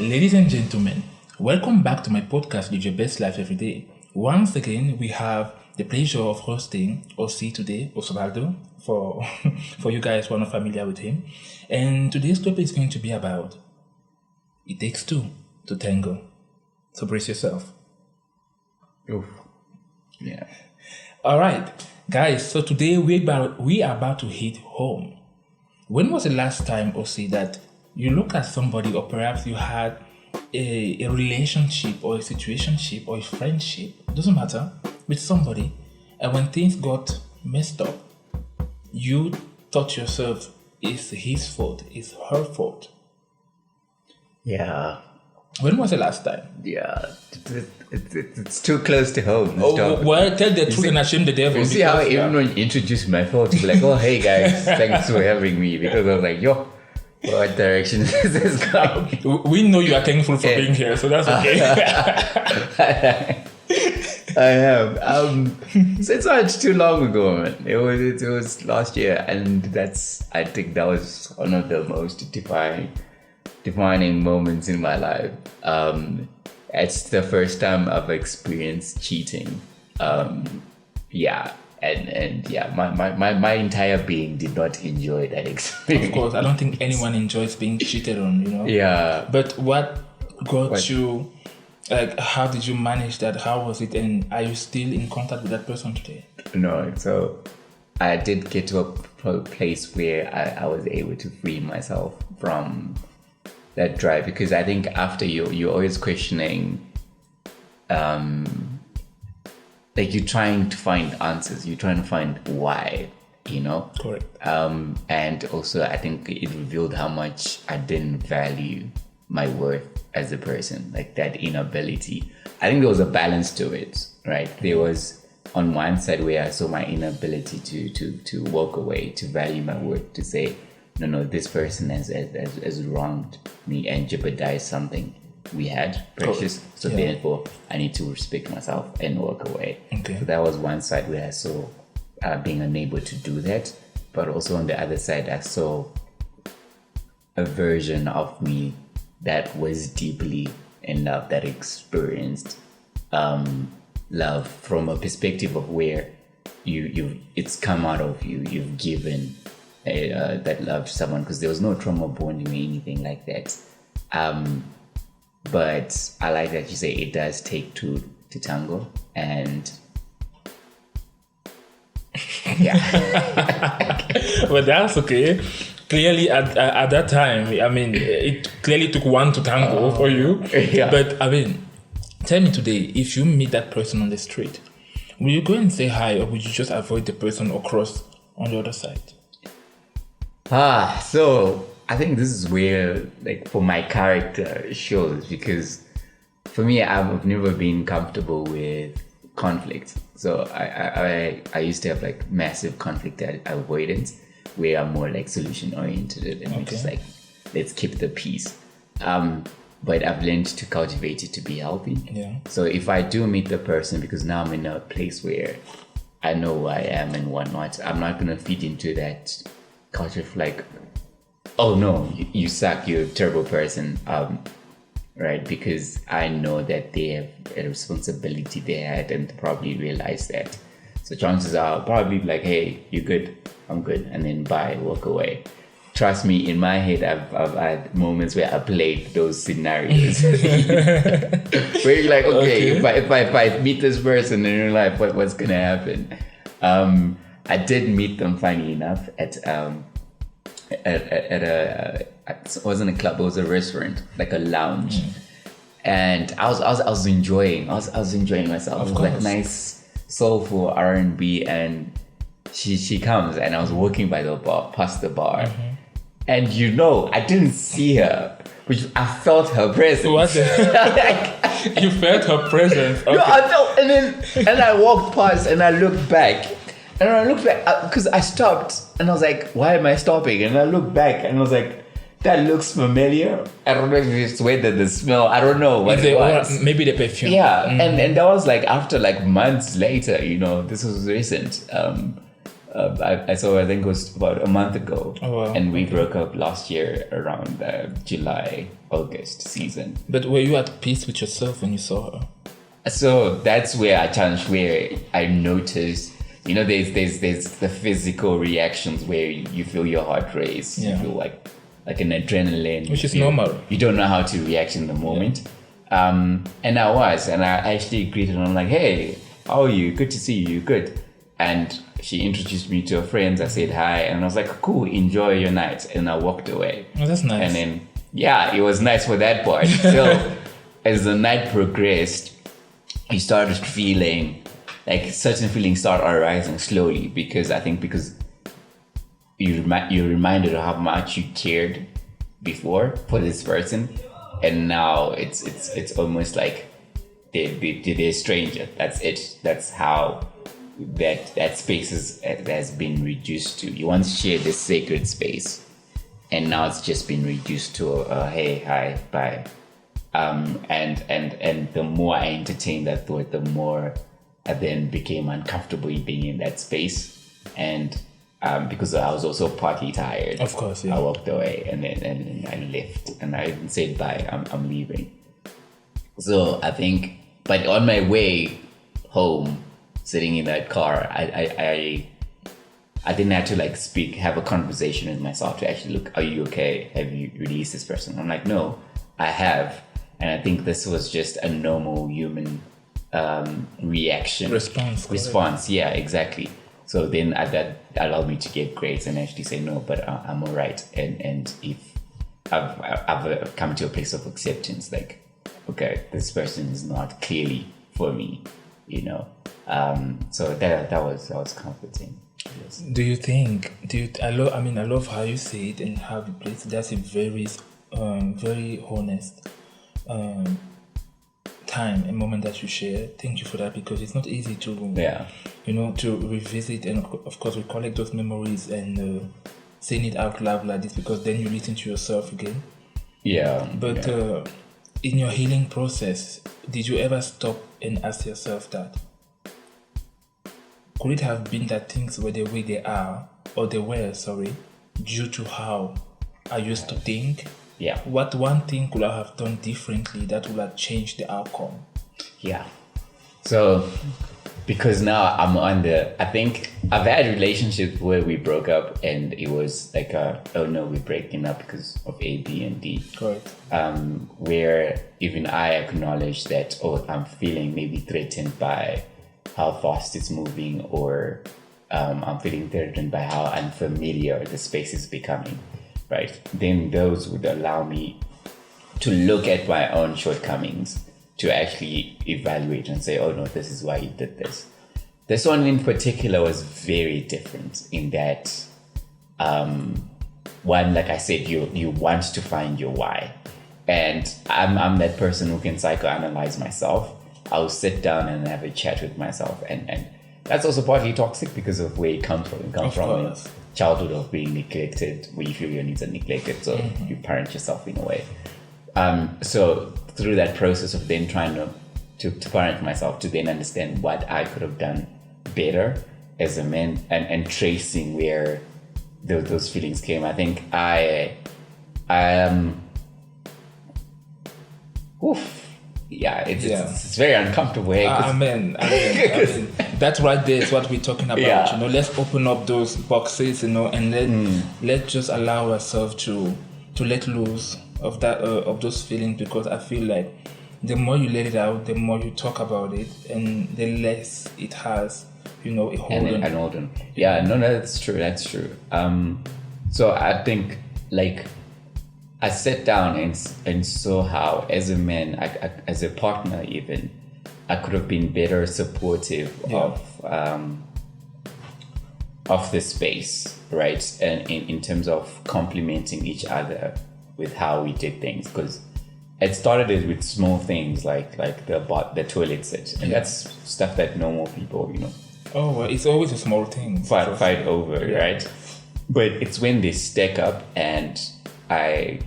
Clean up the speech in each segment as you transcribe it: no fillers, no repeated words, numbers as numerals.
Ladies and gentlemen, welcome back to my podcast, Live Your Best Life Every Day. Once again, we have the pleasure of hosting OC today, Osvaldo, for you guys who are not familiar with him. And today's topic is going to be about it takes two to tango. So brace yourself. Oof. Yeah. All right, guys. So today we are about to hit home. When was the last time, OC, that you look at somebody, or perhaps you had a relationship or a situationship or a friendship, doesn't matter, with somebody, and when things got messed up, you thought to yourself, it's his fault, it's her fault? Yeah. When was the last time? Yeah. It's too close to home. Well, tell the truth and shame the devil. You see how even when you introduced my fault, you're like, oh, hey guys, thanks for having me. Because I was like, yo, what direction is this going? We know you are thankful for being here, so that's okay. I am. So it's not too long ago, man. It was last year, and I think that was one of the most defining moments in my life. It's the first time I've experienced cheating. My entire being did not enjoy that experience. Of course, I don't think anyone enjoys being cheated on, you know. Yeah. But what got you? Like, how did you manage that? How was it? And are you still in contact with that person today? No. So I did get to a place where I was able to free myself from that drive, because I think after you're always questioning, like you're trying to find answers, you're trying to find why, you know? Correct. And also I think it revealed how much I didn't value my worth as a person, like that inability. I think there was a balance to it, right? There was on one side where I saw my inability to walk away, to value my worth, to say, no, this person has wronged me and jeopardized something we had precious. So therefore, I need to respect myself and walk away. Okay. So that was one side where I saw being unable to do that. But also on the other side, I saw a version of me that was deeply in love, that experienced love from a perspective of where it's come out of you. You've given that love to someone, because there was no trauma bonding or anything like that. But I like that you say it does take two to tango, and yeah. Well, that's okay. Clearly, at that time, I mean, it clearly took one to tango for you. Yeah. But I mean, tell me today, if you meet that person on the street, will you go and say hi, or would you just avoid the person or cross on the other side? So I think this is where, like, for my character shows, because for me, I've never been comfortable with conflict. So I used to have like massive conflict avoidance, where I'm more like solution oriented and just like, let's keep the peace. But I've learned to cultivate it to be healthy. Yeah. So if I do meet the person, because now I'm in a place where I know who I am and whatnot, I'm not gonna feed into that culture of like, oh no, you suck, you're a terrible person, right? Because I know that they have a responsibility they had and probably realize that. So chances are I'll probably be like, hey, you good? I'm good. And then bye, walk away. Trust me, in my head, I've had moments where I played those scenarios. Where you're like, okay. If I meet this person in real life, what's gonna happen? I did meet them, funny enough, at a it wasn't a club, it was a restaurant, like a lounge. And I was enjoying myself. It was like nice soulful R&B, and she comes, and I was walking by the bar, past the bar. And I didn't see her, but I felt her presence. What? You felt her presence? Okay. No, I felt, and I walked past, and I looked back. And I looked back, because I stopped, and I was like, why am I stopping? And I looked back, and I was like, that looks familiar. I don't know if it's whether the smell, I don't know what it was. Maybe the perfume. Yeah, and that was like after like months later, this was recent. I think it was about a month ago. Oh, wow. And we broke up last year around July, August season. But were you at peace with yourself when you saw her? So that's where I noticed, there's the physical reactions where you feel your heart race, Yeah. you feel like an adrenaline. Which is normal. You don't know how to react in the moment. And I actually greeted her. I'm like, hey, how are you? Good to see you. Good. And she introduced me to her friends. I said hi, and I was like, cool, enjoy your night. And I walked away. Oh, that's nice. And then, it was nice for that part. So as the night progressed, you started feeling like certain feelings start arising slowly because you're reminded of how much you cared before for this person, and now it's almost like they're a stranger. That's it. That's how that space has been reduced to. You once shared this sacred space, and now it's just been reduced to a hey, hi, bye. And the more I entertained that thought, the more I then became uncomfortable being in that space. And because I was also partly tired, of course, yeah. I walked away and then I left, and I even said bye. I'm leaving. So I think, but on my way home, sitting in that car, I didn't have to have a conversation with myself to actually look, are you okay? Have you released this person? I'm like, no, I have. And I think this was just a normal human reaction. Response, yeah, exactly. So then that allowed me to get grace and actually say, no, but I'm all right. And if I've come to a place of acceptance, like, okay, this person is not clearly for me, So that was comforting. Yes. I love how you say it and how you place it. That's a very, very honest time and moment that you share. Thank you for that, because it's not easy to to revisit and of course recollect those memories and saying it out loud like this, because then you listen to yourself again. But in your healing process, did you ever stop and ask yourself that, could it have been that things were the way they are, or they were, due to how I used to think? Yeah. What one thing could I have done differently that would have changed the outcome? Yeah. So, because now I think I've had relationships where we broke up and it was like, oh no, we're breaking up because of A, B, and D. Correct. Where even I acknowledge that, I'm feeling maybe threatened by how fast it's moving, or I'm feeling threatened by how unfamiliar the space is becoming. Right, then those would allow me to look at my own shortcomings, to actually evaluate and say, oh no, this is why you did this. This one in particular was very different in that, one, like I said, you want to find your why. And I'm that person who can psychoanalyze myself. I'll sit down and have a chat with myself, and that's also partly toxic because of where it comes from. It comes from childhood of being neglected, where you feel your needs are neglected, so you parent yourself in a way. So through that process of then trying to parent myself, to then understand what I could have done better as a man, and tracing where those feelings came, I think I am. It's very uncomfortable. That right there is what we're talking about. Yeah. Let's open up those boxes, and let's just allow ourselves to let loose of that of those feelings, because I feel like the more you let it out, the more you talk about it, and the less it has, a hold on. Yeah, no, that's true. That's true. So I think I sat down and saw how, as a man, as a partner even, I could have been better supportive of the space, right? And in terms of complementing each other with how we did things, because it started with small things like the toilet sit, and that's stuff that normal people, Oh, well, it's always a small thing. Fight over, right? But it's when they stack up, and I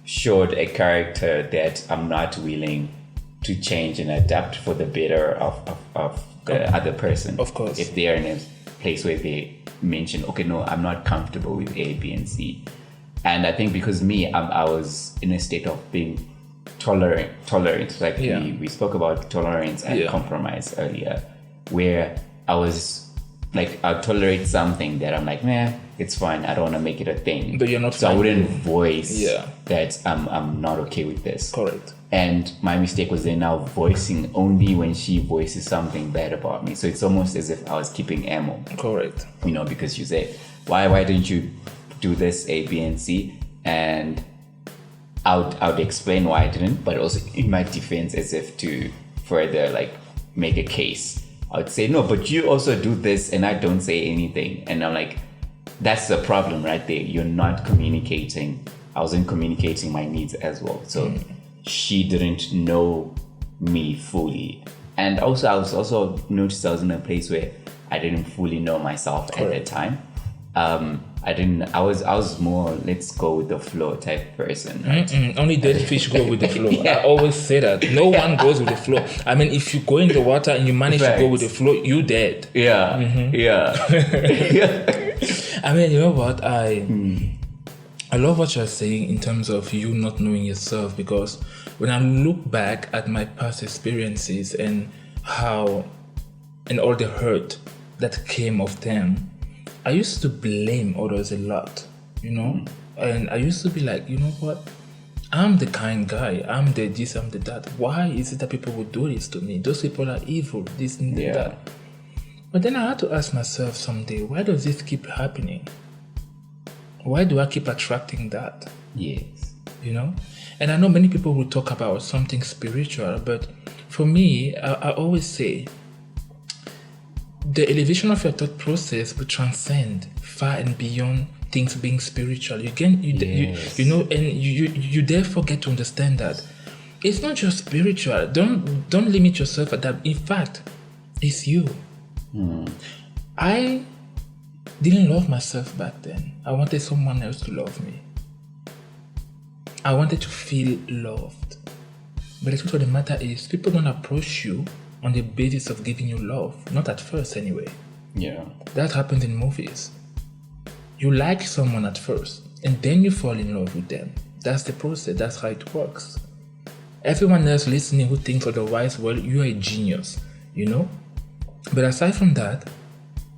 showed a character that I'm not willing to change and adapt for the better of the other person. Of course. If they are in a place where they mention, okay, no, I'm not comfortable with A, B, and C. And I think because I was in a state of being tolerant. Like we spoke about tolerance and compromise earlier, where I was like, I'll tolerate something that I'm like, man, it's fine. I don't want to make it a thing. But you're not. So I wouldn't voice that I'm not okay with this. Correct. And my mistake was then now voicing only when she voices something bad about me. So it's almost as if I was keeping ammo. Correct. Because you say, why don't you do this A, B, and C? And I would explain why I didn't, but also in my defense, as if to further like make a case, I would say, no, but you also do this and I don't say anything. And I'm like, that's the problem right there. You're not communicating. I wasn't communicating my needs as well. So she didn't know me fully. And also, I was noticed I was in a place where I didn't fully know myself at the time. I was more let's go with the flow type person, right? Only dead fish go with the flow. I always say that. No one goes with the flow. I mean, if you go in the water and you manage to go with the flow, you dead. Yeah. I mean, you know what? I love what you're saying in terms of you not knowing yourself, because when I look back at my past experiences and all the hurt that came of them, I used to blame others a lot, and I used to be like, you know what? I'm the kind guy. I'm the this, I'm the that. Why is it that people would do this to me? Those people are evil, this and that. But then I had to ask myself someday, why does this keep happening? Why do I keep attracting that? Yes. And I know many people will talk about something spiritual, but for me, I always say, the elevation of your thought process will transcend far and beyond things being spiritual. You therefore get to understand that it's not just spiritual. Don't limit yourself at that. In fact, it's you. I didn't love myself back then. I wanted someone else to love me. I wanted to feel loved. But the truth of the matter is, people don't approach you on the basis of giving you love. Not at first, anyway. Yeah. That happens in movies. You like someone at first, and then you fall in love with them. That's the process. That's how it works. Everyone else listening who thinks otherwise, well, you are a genius, But aside from that,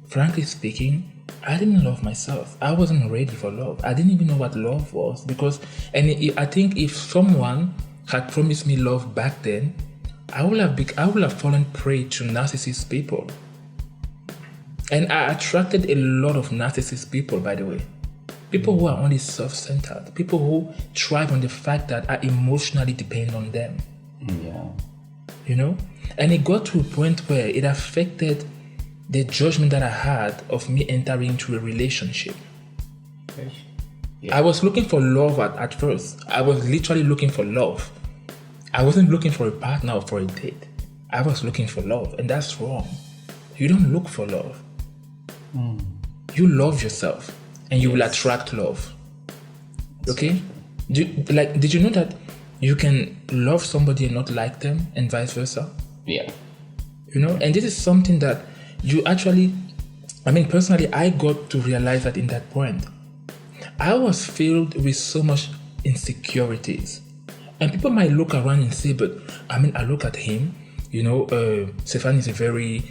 frankly speaking, I didn't love myself. I wasn't ready for love. I didn't even know what love was, I think if someone had promised me love back then, I would have fallen prey to narcissist people. And I attracted a lot of narcissist people, by the way. People who are only self-centered. People who thrive on the fact that I emotionally depend on them. Yeah. And it got to a point where it affected the judgment that I had of me entering into a relationship. Yeah. I was looking for love at first. I was literally looking for love. I wasn't looking for a partner or for a date. I was looking for love, and that's wrong. You don't look for love. You love yourself, and you will attract love. Okay? Did you know that you can love somebody and not like them, and vice versa? Yeah. And this is something that you actually, personally, I got to realize that in that point. I was filled with so much insecurities. And people might look around and say, but I look at him, Stefan is a very,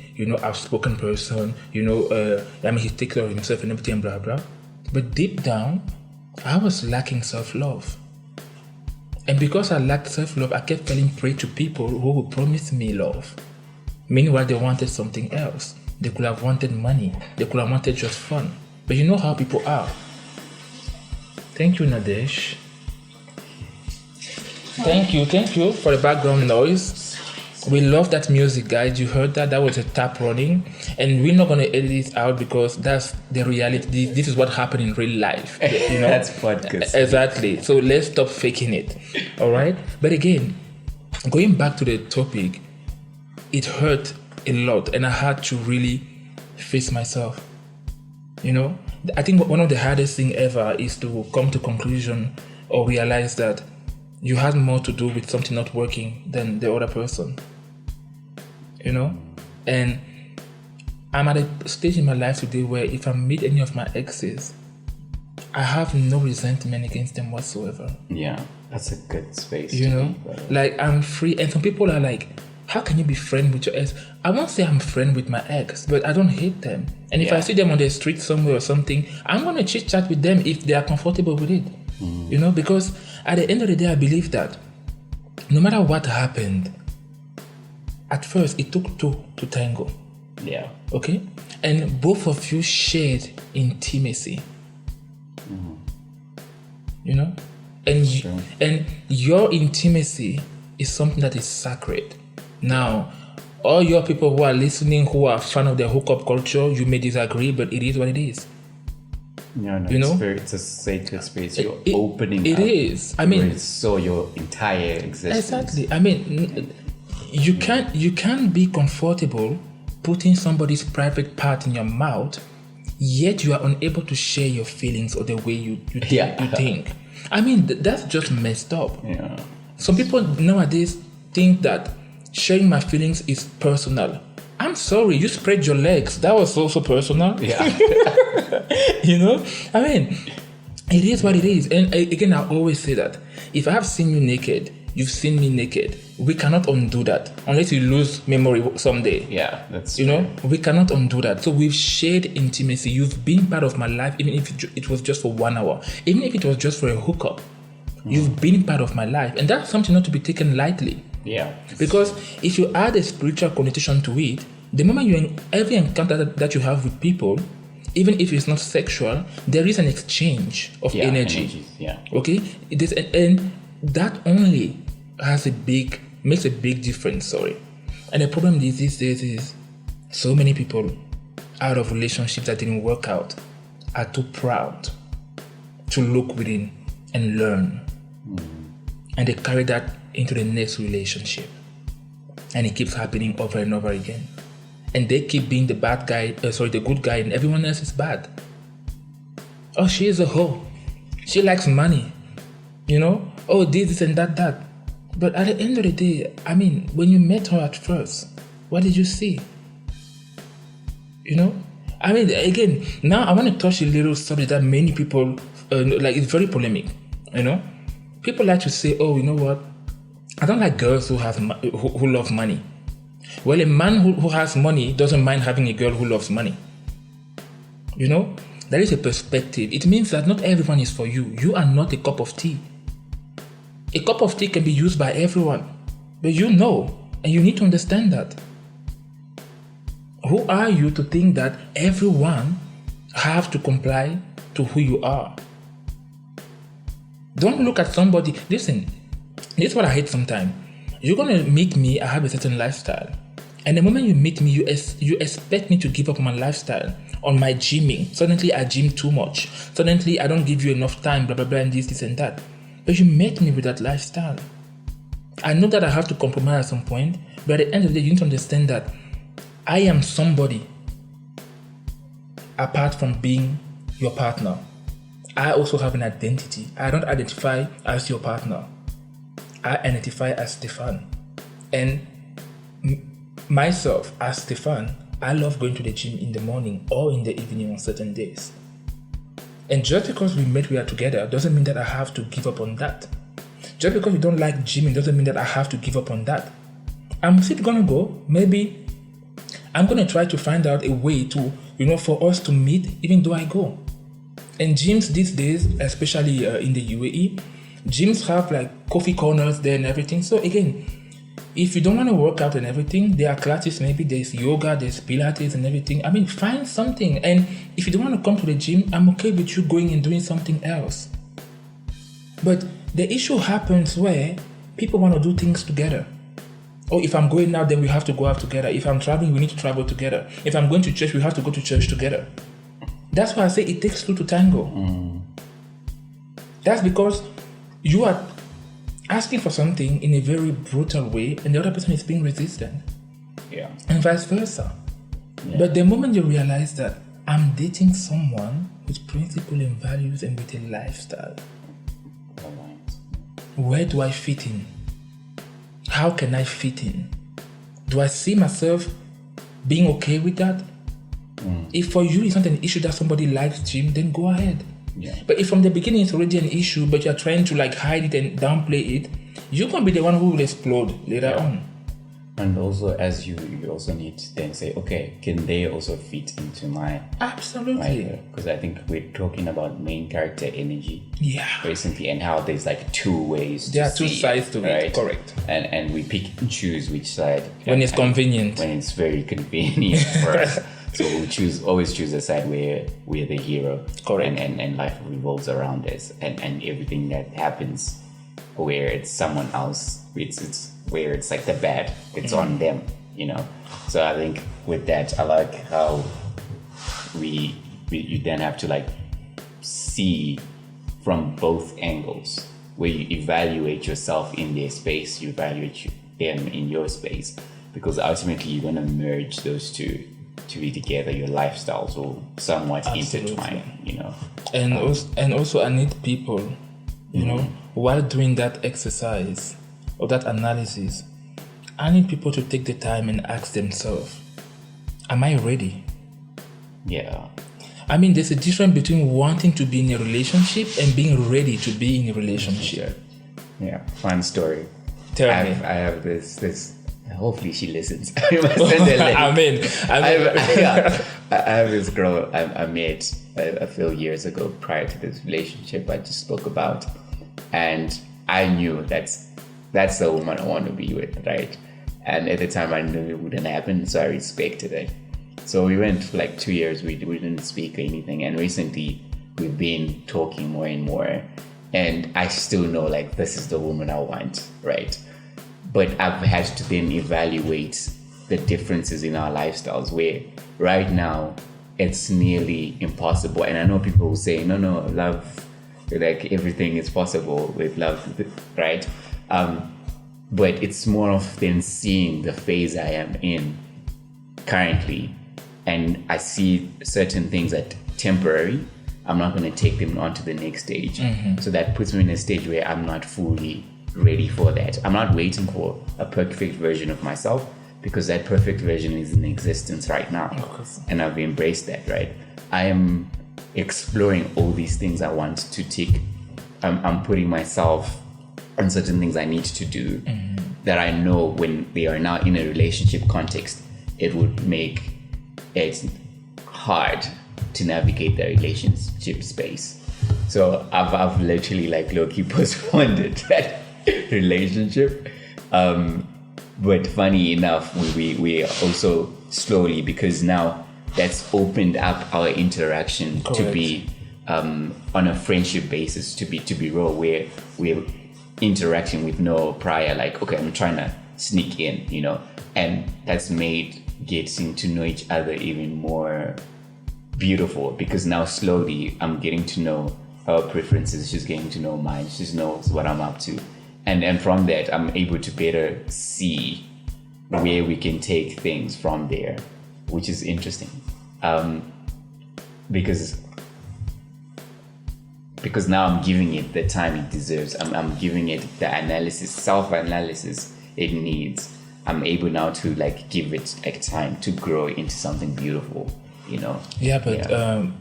outspoken person, he takes care of himself and everything, blah, blah. But deep down, I was lacking self-love. And because I lacked self-love, I kept falling prey to people who would promise me love. Meanwhile, they wanted something else. They could have wanted money. They could have wanted just fun. But you know how people are. Thank you, Nadesh. Thank you for the background noise. We love that music, guys. You heard that? That was a tap running. And we're not going to edit it out because that's the reality. This is what happened in real life. That's podcast. Exactly. So let's stop faking it. All right? But again, going back to the topic, it hurt a lot. And I had to really face myself. I think one of the hardest things ever is to come to conclusion or realize that you had more to do with something not working than the other person, And I'm at a stage in my life today where if I meet any of my exes, I have no resentment against them whatsoever. Yeah, that's a good space. You know, like I'm free. And some people are like, how can you be friend with your ex? I won't say I'm friend with my ex, but I don't hate them. And if I see them on the street somewhere or something, I'm going to chit chat with them if they are comfortable with it. You know, because at the end of the day, I believe that no matter what happened, at first it took two to tango. Yeah. Okay? And both of you shared intimacy. You know? And your intimacy is something that is sacred. Now, all your people who are listening, who are fan of the hookup culture, you may disagree, but it is what it is. Yeah, no, You know? it's a sacred space. You're opening It up. is. I mean, it's so your entire existence. exactly. I mean, you can't be comfortable putting somebody's private part in your mouth, yet you are unable to share your feelings or the way you think. I mean, that's just messed up. Yeah. Some people nowadays think that sharing my feelings is personal. I'm sorry, you spread your legs. That was also personal. Yeah. You know? I mean, it is what it is. And again, I always say that if I have seen you naked, you've seen me naked. We cannot undo that unless you lose memory someday. Yeah, that's You know, we cannot undo that. So we've shared intimacy. You've been part of my life, even if it was just for 1 hour, even if it was just for a hookup. You've been part of my life, and that's something not to be taken lightly. Yeah. Because if you add a spiritual connotation to it, the moment you every encounter that you have with people, even if it's not sexual, there is an exchange of energy. Energies, yeah. Okay, and that only makes a big difference. Sorry, and the problem these days is so many people out of relationships that didn't work out are too proud to look within and learn, and they carry that into the next relationship, and it keeps happening over and over again, and they keep being the the good guy, and everyone else is bad. Oh, she is a hoe. She likes money. You know? Oh, this and that. But at the end of the day, I mean, when you met her at first, what did you see? You know? I mean, again, now I want to touch a little subject that many people, it's very polemic. You know? People like to say, oh, you know what? I don't like girls who love money. Well, a man who has money doesn't mind having a girl who loves money. You know? That is a perspective. It means that not everyone is for you. You are not a cup of tea. A cup of tea can be used by everyone. But you know, and you need to understand that. Who are you to think that everyone have to comply to who you are? Don't look at somebody. Listen, this is what I hate sometimes. You're going to meet me, I have a certain lifestyle. And the moment you meet me, you expect me to give up my lifestyle on my gymming. Suddenly I gym too much. Suddenly I don't give you enough time, blah, blah, blah, and this and that. But you met me with that lifestyle. I know that I have to compromise at some point, but at the end of the day, you need to understand that I am somebody apart from being your partner. I also have an identity. I don't identify as your partner. I identify as Stefan. And myself as Stefan, I love going to the gym in the morning or in the evening on certain days. And just because we are together doesn't mean that I have to give up on that. Just because you don't like gymming doesn't mean that I have to give up on that. I'm still gonna go. Maybe I'm gonna try to find out a way to, for us to meet even though I go. And gyms these days, especially in the UAE, gyms have like coffee corners there and everything. So again, if you don't want to work out and everything, there are classes, maybe there's yoga, there's Pilates and everything. I mean, find something. And if you don't want to come to the gym, I'm okay with you going and doing something else. But the issue happens where people want to do things together. Oh, if I'm going out, then we have to go out together. If I'm traveling, we need to travel together. If I'm going to church, we have to go to church together. That's why I say it takes two to tango. That's because you are asking for something in a very brutal way and the other person is being resistant. Yeah. And vice versa. Yeah. But the moment you realize that I'm dating someone with principles and values and with a lifestyle, where do I fit in? How can I fit in? Do I see myself being okay with that? If for you it's not an issue that somebody likes gym, then go ahead. Yeah. But if from the beginning it's already an issue, but you're trying to like hide it and downplay it, you're gonna be the one who will explode later on. And also, as you also need to then say, okay, can they also fit into my Absolutely. because I think we're talking about main character energy Yeah. recently, and how the's like two ways. There to are two see sides to it, right? correct. And we pick and choose which side When it's and convenient. When it's very convenient for us. So we always choose a side where we're the hero, Correct. and life revolves around us, and everything that happens where it's someone else, it's where it's like the bad, it's on them, So I think with that, I like how you then have to like see from both angles, where you evaluate yourself in their space, you evaluate them in your space, because ultimately you're going to merge those two to be together. Your lifestyles will somewhat intertwine, And also I need people, while doing that exercise or that analysis, I need people to take the time and ask themselves, am I ready? Yeah. I mean, there's a difference between wanting to be in a relationship and being ready to be in a relationship. Yeah. Fun story. Tell me. I have this. Hopefully she listens. I must send her link. I have this girl I met a few years ago prior to this relationship I just spoke about, and I knew that's the woman I want to be with, right? And at the time I knew it wouldn't happen, so I respected it. So we went for like 2 years, we didn't speak or anything, and recently we've been talking more and more, and I still know like this is the woman I want, right? But I've had to then evaluate the differences in our lifestyles, where right now it's nearly impossible. And I know people will say, no, love, like everything is possible with love, right? But it's more of then seeing the phase I am in currently, and I see certain things that temporary. I'm not going to take them on to the next stage. So that puts me in a stage where I'm not fully ready for that. I'm not waiting for a perfect version of myself, because that perfect version is in existence right now. And I've embraced that, right? I am exploring all these things I want to tick. I'm putting myself on certain things I need to do that I know when they are now in a relationship context, it would make it hard to navigate the relationship space. So I've literally like low-key postponed that relationship. But funny enough, we also slowly, because now that's opened up our interaction to be on a friendship basis, to be real, where we're interacting with no prior like, okay, I'm trying to sneak in, and that's made getting to know each other even more beautiful, because now slowly I'm getting to know her preferences, she's getting to know mine, she knows what I'm up to, and from that I'm able to better see where we can take things from there, which is interesting, because now I'm giving it the time it deserves. I'm giving it the self-analysis it needs. I'm able now to like give it like time to grow into something beautiful, Yeah, but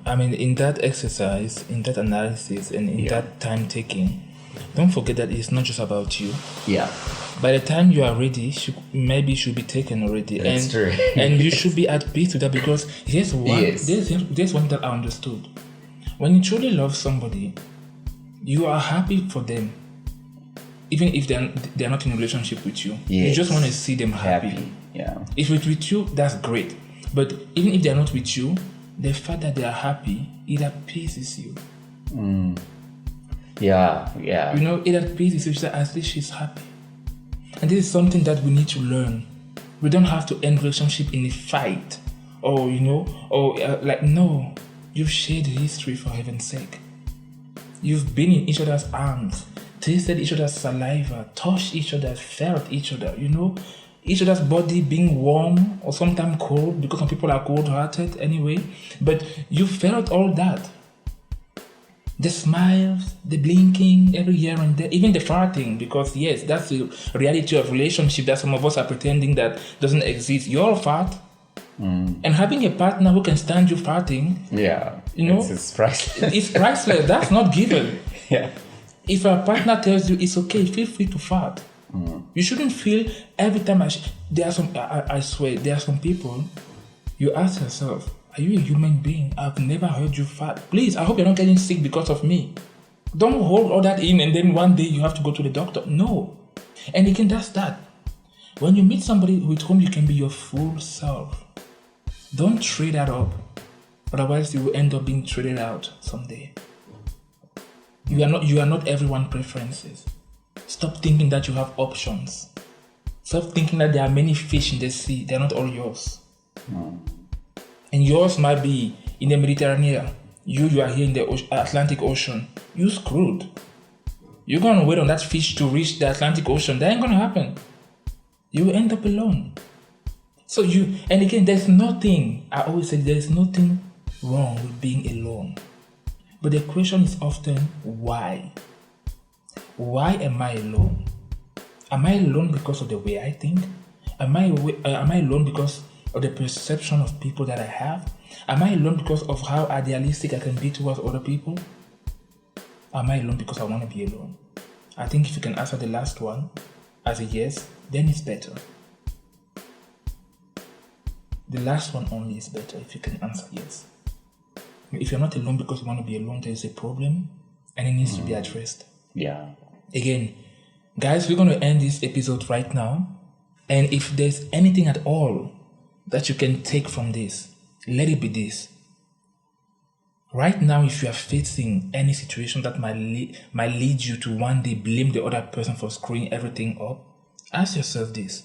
I mean, in that exercise, in that analysis, and in that time taking, don't forget that it's not just about you. Yeah. By the time you are ready, maybe should be taken already. That's true. And you should be at peace with that, because here's one that I understood. When you truly love somebody, you are happy for them, even if they're not in a relationship with you. Yes. You just want to see them happy. Yeah. If it's with you, that's great. But even if they're not with you, the fact that they are happy, it appeases you. Yeah. It appeases you. That at least she's happy. And this is something that we need to learn. We don't have to end relationship in a fight, no. You've shared history, for heaven's sake. You've been in each other's arms, tasted each other's saliva, touched each other, felt each other, each other's body being warm or sometimes cold, because some people are cold-hearted anyway. But you felt all that. The smiles, the blinking every here and there, even the farting, because yes, that's the reality of relationship that some of us are pretending that doesn't exist. You all fart. And having a partner who can stand you farting, it's priceless. It's priceless. That's not given. Yeah. If a partner tells you it's okay, feel free to fart. You shouldn't feel every time there are some, I swear, there are some people, you ask yourself, are you a human being? I've never heard you fart. Please, I hope you're not getting sick because of me. Don't hold all that in and then one day you have to go to the doctor. No. And again, that's that. When you meet somebody with whom you can be your full self, don't trade that up. Otherwise, you will end up being traded out someday. You are not everyone's preferences. Stop thinking that you have options. Stop thinking that there are many fish in the sea. They're not all yours. And yours might be in the Mediterranean. You are here in the Atlantic Ocean. You screwed. You're going to wait on that fish to reach the Atlantic Ocean. That ain't going to happen. You will end up alone. So and again, I always say there's nothing wrong with being alone. But the question is often, why? Why am I alone? Am I alone because of the way I think? Am I alone because of the perception of people that I have? Am I alone because of how idealistic I can be towards other people? Am I alone because I want to be alone? I think if you can answer the last one as a yes, then it's better. The last one only is better if you can answer yes. If you're not alone because you want to be alone, there is a problem and it needs to be addressed. Yeah. Again, guys, we're going to end this episode right now. And if there's anything at all that you can take from this, let it be this. Right now, if you are facing any situation that might lead you to one day blame the other person for screwing everything up, ask yourself this.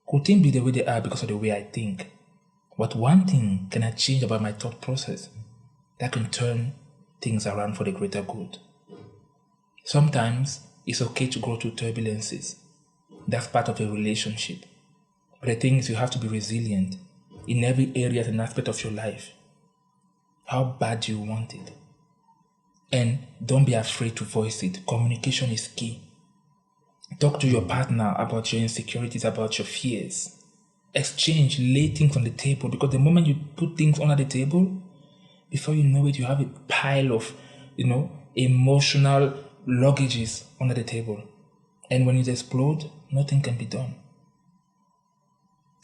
Could things be the way they are because of the way I think? What one thing can I change about my thought process that can turn things around for the greater good? Sometimes it's okay to go through turbulences. That's part of a relationship. But the thing is, you have to be resilient in every area and aspect of your life. How bad do you want it? And don't be afraid to voice it. Communication is key. Talk to your partner about your insecurities, about your fears. Exchange, lay things on the table, because the moment you put things under the table, before you know it, you have a pile of, emotional luggages under the table. And when it explodes, nothing can be done.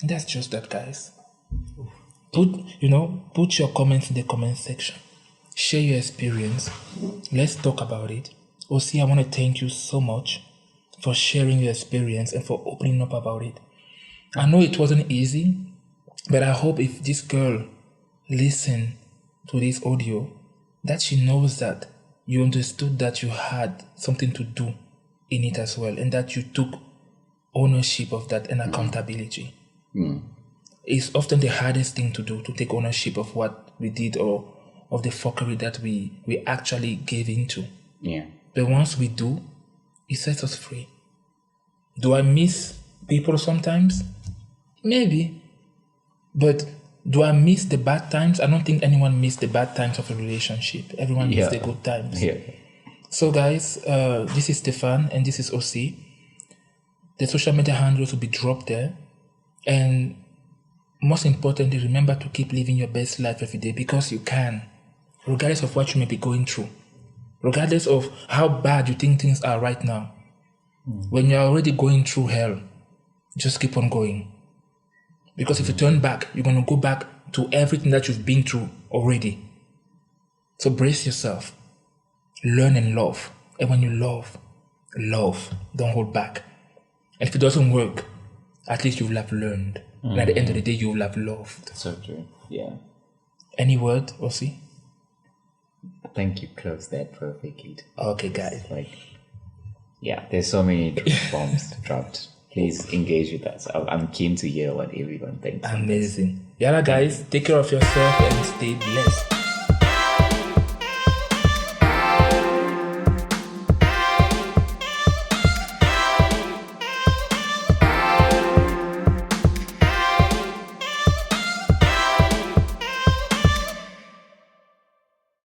And that's just that, guys. Put your comments in the comment section. Share your experience. Let's talk about it. OC, I want to thank you so much for sharing your experience and for opening up about it. I know it wasn't easy, but I hope if this girl listens to this audio, that she knows that you understood that you had something to do in it as well, and that you took ownership of that and accountability. It's often the hardest thing to do, to take ownership of what we did or of the fuckery that we actually gave into. Yeah. But once we do, it sets us free. Do I miss people sometimes? Maybe. But do I miss the bad times? I don't think anyone missed the bad times of a relationship. Everyone missed the good times. Yeah. So guys, this is Stefan and this is OC. The social media handles will be dropped there. And most importantly, remember to keep living your best life every day, because you can, regardless of what you may be going through, regardless of how bad you think things are right now. When you're already going through hell, just keep on going. Because if you turn back, you're going to go back to everything that you've been through already. So brace yourself. Learn and love. And when you love. Don't hold back. And if it doesn't work, at least you will have learned. And at the end of the day, you will have loved. So true. Yeah. Any word, Ossie? I think you closed that perfectly. Okay, guys. There's so many bombs dropped. Please engage with us. I'm keen to hear what everyone thinks. Amazing. Yalla, guys, take care of yourself and stay blessed.